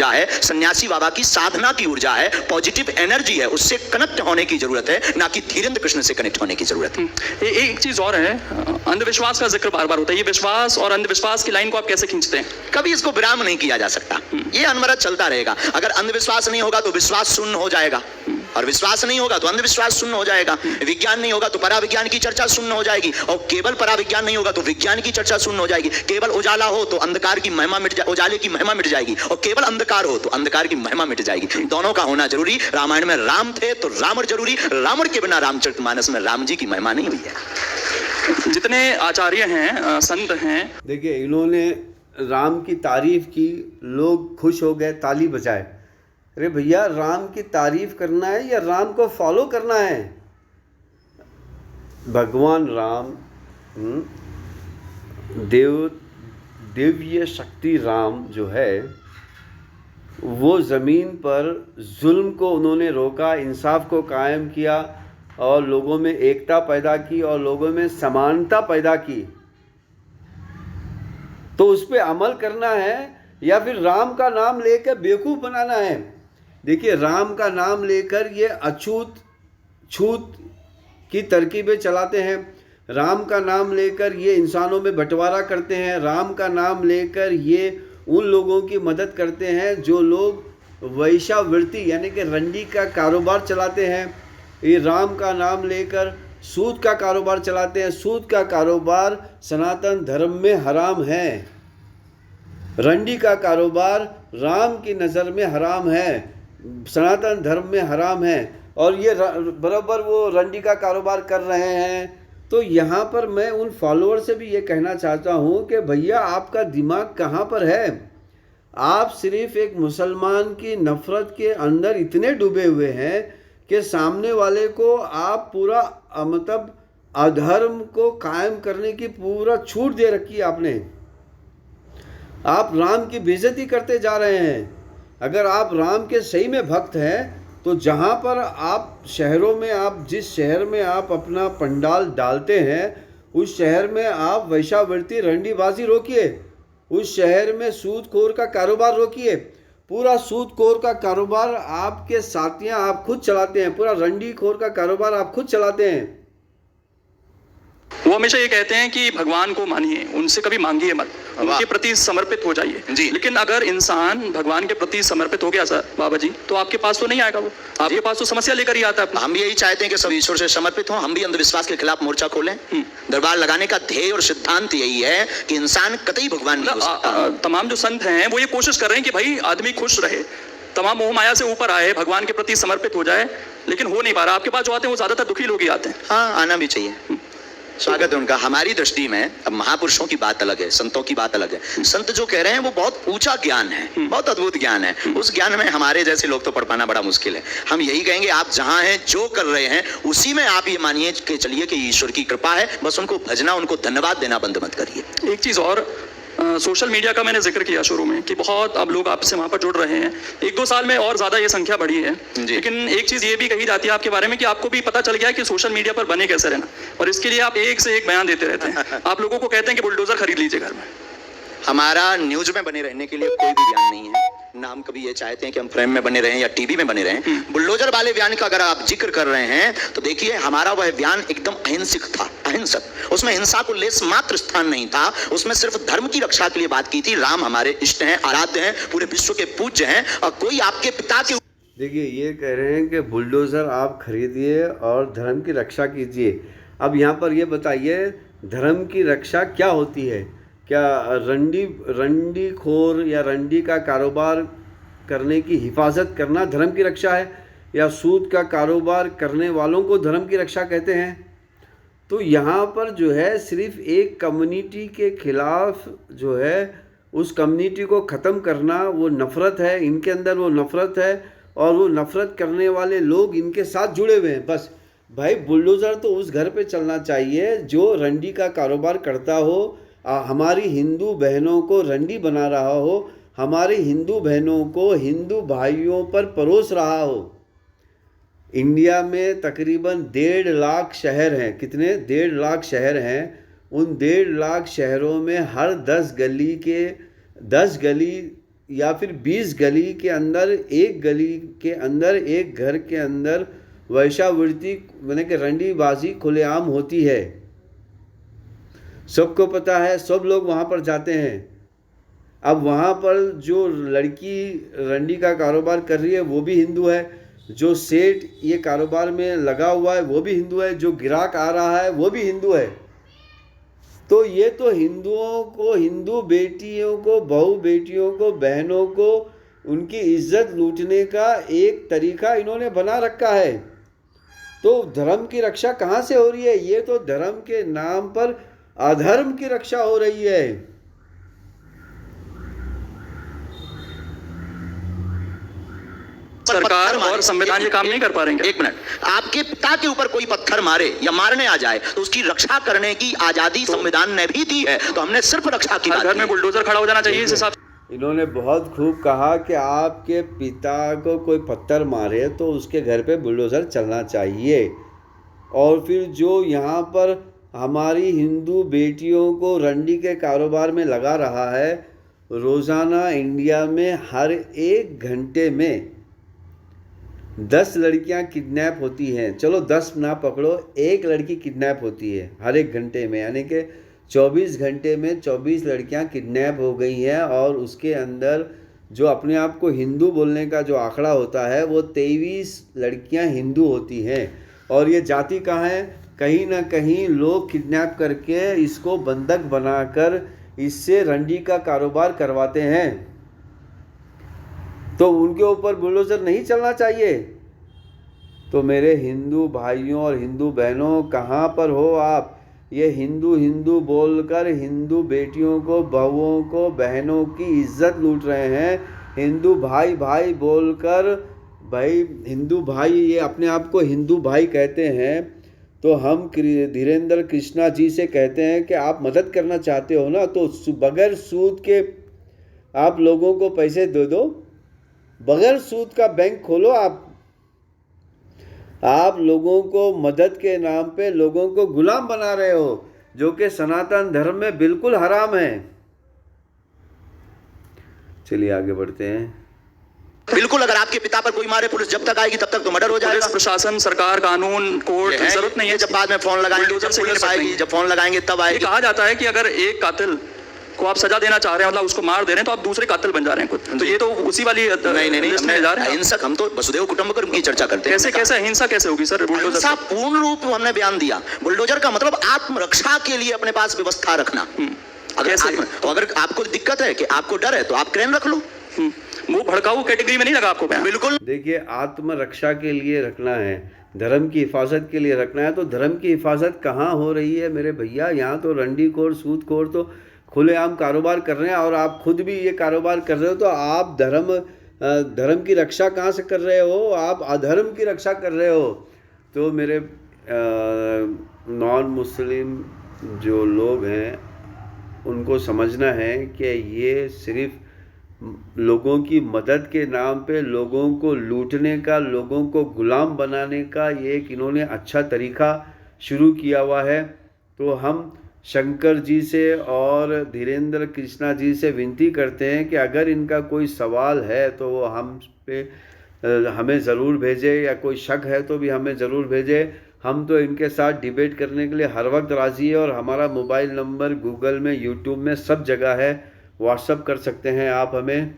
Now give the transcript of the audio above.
ऊर्जा है, सन्यासी बाबा की साधना की ऊर्जा है, पॉजिटिव एनर्जी है, उससे कनेक्ट होने की जरूरत है, ना कि धीरेन्द्र कृष्ण से कनेक्ट होने की जरूरत है। एक चीज और है, अंधविश्वास का जिक्र बार बार होता है। ये विश्वास और अंधविश्वास की लाइन को आप कैसे खींचते हैं? कभी इसको विराम नहीं किया जा सकता, ये अनवरत चलता रहेगा। अगर अंधविश्वास नहीं होगा तो विश्वास शून्य हो जाएगा, और विश्वास नहीं होगा तो अंधविश्वास शून्य हो जाएगा। विज्ञान नहीं होगा तो पराविज्ञान की चर्चा शून्य हो जाएगी, और केवल पराविज्ञान नहीं होगा तो विज्ञान की चर्चा शून्य हो जाएगी। केवल उजाला हो तो अंधकार की महिमा उजाले की महिमा मिट जाएगी, और केवल अंधकार हो तो अंधकार की महिमा मिट जाएगी। दोनों का होना जरूरी। रामायण में राम थे तो रावण जरूरी, रावण के बिना रामचरितमानस में राम जी की महिमा नहीं हुई है। जितने आचार्य हैं, संत हैं, देखिए इन्होंने राम की तारीफ की, लोग खुश हो गए, ताली बजाए। अरे भैया, राम की तारीफ करना है या राम को फॉलो करना है? भगवान राम दिव्य शक्ति राम जो है, वो ज़मीन पर जुल्म को उन्होंने रोका, इंसाफ को कायम किया, और लोगों में एकता पैदा की और लोगों में समानता पैदा की। तो उस पर अमल करना है या फिर राम का नाम लेकर बेवकूफ़ बनाना है? देखिए, राम का नाम लेकर ये अछूत छूत की तरकीबें चलाते हैं, राम का नाम लेकर ये इंसानों में बंटवारा करते हैं, राम का नाम लेकर ये उन लोगों की मदद करते हैं जो लोग वैश्यावृत्ति यानी कि रंडी का कारोबार चलाते हैं। ये राम का नाम लेकर सूद का कारोबार चलाते हैं। सूद का कारोबार सनातन धर्म में हराम है। रंडी का कारोबार राम की नज़र में हराम है, सनातन धर्म में हराम है, और ये बराबर वो रंडी का कारोबार कर रहे हैं। तो यहाँ पर मैं उन फॉलोअर से भी ये कहना चाहता हूँ कि भैया, आपका दिमाग कहाँ पर है? आप सिर्फ एक मुसलमान की नफ़रत के अंदर इतने डूबे हुए हैं कि सामने वाले को आप पूरा मतलब अधर्म को कायम करने की पूरा छूट दे रखी है आपने। आप राम की बेइज्जती करते जा रहे हैं। अगर आप राम के सही में भक्त हैं तो जहाँ पर आप शहरों में, आप जिस शहर में आप अपना पंडाल डालते हैं, उस शहर में आप वैश्यावृत्ति रंडीबाजी रोकिए। उस शहर में सूदखोर का कारोबार रोकिए। पूरा सूदखोर का कारोबार आपके साथियाँ आप खुद चलाते हैं, पूरा रंडीखोर का कारोबार आप खुद चलाते हैं। वो हमेशा ये कहते हैं कि भगवान को मानिए, उनसे कभी मांगिए मत, उनके प्रति समर्पित हो जाइए। लेकिन अगर इंसान भगवान के प्रति समर्पित हो गया सर बाबा जी, तो आपके पास तो नहीं आएगा, वो आपके पास तो समस्या लेकर ही आता है। हम भी यही चाहते हैं कि सब ईश्वर से समर्पित हों, हम भी अंधविश्वास के खिलाफ मोर्चा खोलें। दरबार लगाने का ध्येय और सिद्धांत यही है कि इंसान कतई भगवान नहीं हो सकता। तमाम जो संत हैं वो ये कोशिश कर रहे हैं कि भाई आदमी खुश रहे, तमाम मोह माया से ऊपर आए, भगवान के प्रति समर्पित हो जाए, लेकिन हो नहीं पा रहा। आपके पास जो आते हैं वो ज्यादातर दुखी लोग ही आते हैं। हाँ, आना भी चाहिए, स्वागत है उनका। हमारी दृष्टि में अब महापुरुषों की बात अलग है, संतों की बात अलग है। संत जो कह रहे हैं वो बहुत ऊंचा ज्ञान है, बहुत अद्भुत ज्ञान है। उस ज्ञान में हमारे जैसे लोग तो पढ़ पाना बड़ा मुश्किल है। हम यही कहेंगे, आप जहां हैं, जो कर रहे हैं, उसी में आप ये मानिए कि चलिए कि ईश्वर की कृपा है। बस उनको भजना, उनको धन्यवाद देना बंद मत करिए। एक चीज और, सोशल मीडिया का मैंने जिक्र किया शुरू में कि बहुत अब लोग आपसे वहां पर जुड़ रहे हैं। 1-2 साल में और ज्यादा ये संख्या बढ़ी है। लेकिन एक चीज ये भी कही जाती है आपके बारे में कि आपको भी पता चल गया है कि सोशल मीडिया पर बने कैसे रहना, और इसके लिए आप एक से एक बयान देते रहते हैं। आप लोगों को कहते हैं कि बुलडोजर खरीद लीजिए घर में। हमारा न्यूज में बने रहने के लिए कोई भी बयान नहीं है। ना हम कभी ये चाहते हैं कि हम फ्रेम में बने रहें या टीवी में बने रहें। बुलडोजर वाले बयान का अगर आप जिक्र कर रहे हैं तो देखिए, हमारा वह बयान एकदम अहिंसक था, अहिंसक। उसमें हिंसा को लेस मात्र स्थान नहीं था। उसमें सिर्फ धर्म की रक्षा के लिए बात की थी। राम हमारे इष्ट हैं, आराध्य हैं, पूरे विश्व के पूज्य हैं, और कोई आपके पिता के। देखिए, ये कह रहे हैं कि बुलडोज़र आप खरीदिए और धर्म की रक्षा कीजिए। अब यहाँ पर ये बताइए, धर्म की रक्षा क्या होती है? क्या रंडी खोर या रंडी का कारोबार करने की हिफाजत करना धर्म की रक्षा है, या सूद का कारोबार करने वालों को धर्म की रक्षा कहते हैं? तो यहाँ पर जो है सिर्फ एक कम्युनिटी के खिलाफ जो है उस कम्युनिटी को ख़त्म करना, वो नफ़रत है, इनके अंदर वो नफ़रत है, और वो नफ़रत करने वाले लोग इनके साथ जुड़े हुए हैं। बस भाई, बुलडोज़र तो उस घर पे चलना चाहिए जो रंडी का कारोबार करता हो, हमारी हिंदू बहनों को रंडी बना रहा हो, हमारी हिंदू बहनों को हिंदू भाइयों पर परोस रहा हो। इंडिया में तकरीबन 1.5 लाख शहर हैं। कितने? 1.5 लाख शहर हैं। उन 1.5 लाख शहरों में हर 10 गली या फिर 20 गली के अंदर एक घर के अंदर वैश्यावृत्ति माने कि रंडीबाजी खुलेआम होती है। सबको पता है, सब लोग वहाँ पर जाते हैं। अब वहाँ पर जो लड़की रंडी का कारोबार कर रही है वो भी हिंदू है, जो सेठ ये कारोबार में लगा हुआ है वो भी हिंदू है, जो ग्राहक आ रहा है वो भी हिंदू है। तो ये तो हिंदुओं को, हिंदू बेटियों को, बहू बेटियों को, बहनों को उनकी इज्जत लूटने का एक तरीका इन्होंने बना रखा है। तो धर्म की रक्षा कहाँ से हो रही है? ये तो धर्म के नाम पर अधर्म की रक्षा हो रही है। सरकार और संविधान ये काम नहीं कर पा रहे हैं। एक मिनट, आपके पिता के ऊपर कोई पत्थर मारे या मारने आ जाए तो उसकी रक्षा करने की आजादी संविधान ने भी दी है, तो हमने सिर्फ रक्षा की बात घर में बुलडोजर खड़ा हो जाना चाहिए इस हिसाब से। इन्होंने बहुत खूब कहा कि आपके पिता को कोई पत्थर मारे तो उसके घर पे बुलडोज़र चलना चाहिए। और फिर जो यहाँ पर हमारी हिंदू बेटियों को रंडी के कारोबार में लगा रहा है, रोज़ाना इंडिया में हर 1 घंटे में 10 लड़कियां किडनैप होती हैं। चलो 10 ना पकड़ो, 1 लड़की किडनैप होती है हर 1 घंटे में, यानी कि 24 घंटे में 24 लड़कियां किडनैप हो गई हैं। और उसके अंदर जो अपने आप को हिंदू बोलने का जो आंकड़ा होता है वो 23 लड़कियां हिंदू होती हैं। और ये जाति कहाँ है? कहीं ना कहीं लोग किडनैप करके इसको बंधक बनाकर इससे रंडी का कारोबार करवाते हैं। तो उनके ऊपर बुलडोज़र नहीं चलना चाहिए। तो मेरे हिंदू भाइयों और हिंदू बहनों, कहाँ पर हो आप? ये हिंदू हिंदू बोलकर हिंदू बेटियों को, बहुओं को, बहनों की इज्जत लूट रहे हैं। हिंदू भाई भाई बोलकर, भाई हिंदू भाई, ये अपने आप को हिंदू भाई कहते हैं। तो हम धीरेन्द्र कृष्णा जी से कहते हैं कि आप मदद करना चाहते हो ना, तो बगैर सूद के आप लोगों को पैसे दे दो, बगैर सूद का बैंक खोलो। आप लोगों को मदद के नाम पे लोगों को गुलाम बना रहे हो, जो कि सनातन धर्म में बिल्कुल हराम है। चलिए आगे बढ़ते हैं। बिल्कुल, अगर आपके पिता पर कोई मारे, पुलिस जब तक आएगी तब तक तो मर्डर हो जाएगा। प्रशासन, सरकार, कानून, कोर्ट, जरूरत नहीं है। जब बाद में फोन लगाएंगे, जब पुलिस आएगी, जब फोन लगाएंगे तब आएगी। कहा जाता है कि अगर एक कातिल को आप सजा देना चाह रहे हैं, मतलब उसको मार दे रहे हैं, तो आप दूसरे कातिल बन जा रहे हैं खुद। तो ये तो उसी वाली नहीं, अहिंसक, हम तो वसुदेव कुटुंबकम की चर्चा करते हैं। कैसे अहिंसा कैसे होगी सर? बुलडोजर पूर्ण रूप हमने बयान दिया। बुलडोजर का मतलब आत्मरक्षा के लिए अपने पास व्यवस्था रखना। अगर आपको दिक्कत है कि आपको डर है तो आप क्रेन रख लो। वो भड़काऊ कैटेगरी में नहीं लगा आपको? बिल्कुल। देखिए, आत्मरक्षा के लिए रखना है, धर्म की हिफाजत के लिए रखना है। तो धर्म की हिफाजत कहाँ हो रही है मेरे भैया? यहाँ तो रंडीखोर, सूदखोर तो खुलेआम कारोबार कर रहे हैं, और आप खुद भी ये कारोबार कर रहे हो। तो आप धर्म की रक्षा कहाँ से कर रहे हो? आप अधर्म की रक्षा कर रहे हो। तो मेरे नॉन मुस्लिम जो लोग हैं उनको समझना है कि ये सिर्फ लोगों की मदद के नाम पे लोगों को लूटने का, लोगों को गुलाम बनाने का ये एक इन्होंने अच्छा तरीका शुरू किया हुआ है। तो हम शंकर जी से और धीरेन्द्र कृष्णा जी से विनती करते हैं कि अगर इनका कोई सवाल है तो वो हमें ज़रूर भेजें, या कोई शक है तो भी हमें ज़रूर भेजें। हम तो इनके साथ डिबेट करने के लिए हर वक्त राज़ी है। और हमारा मोबाइल नंबर गूगल में, यूट्यूब में, सब जगह है। व्हाट्सअप कर सकते हैं आप हमें।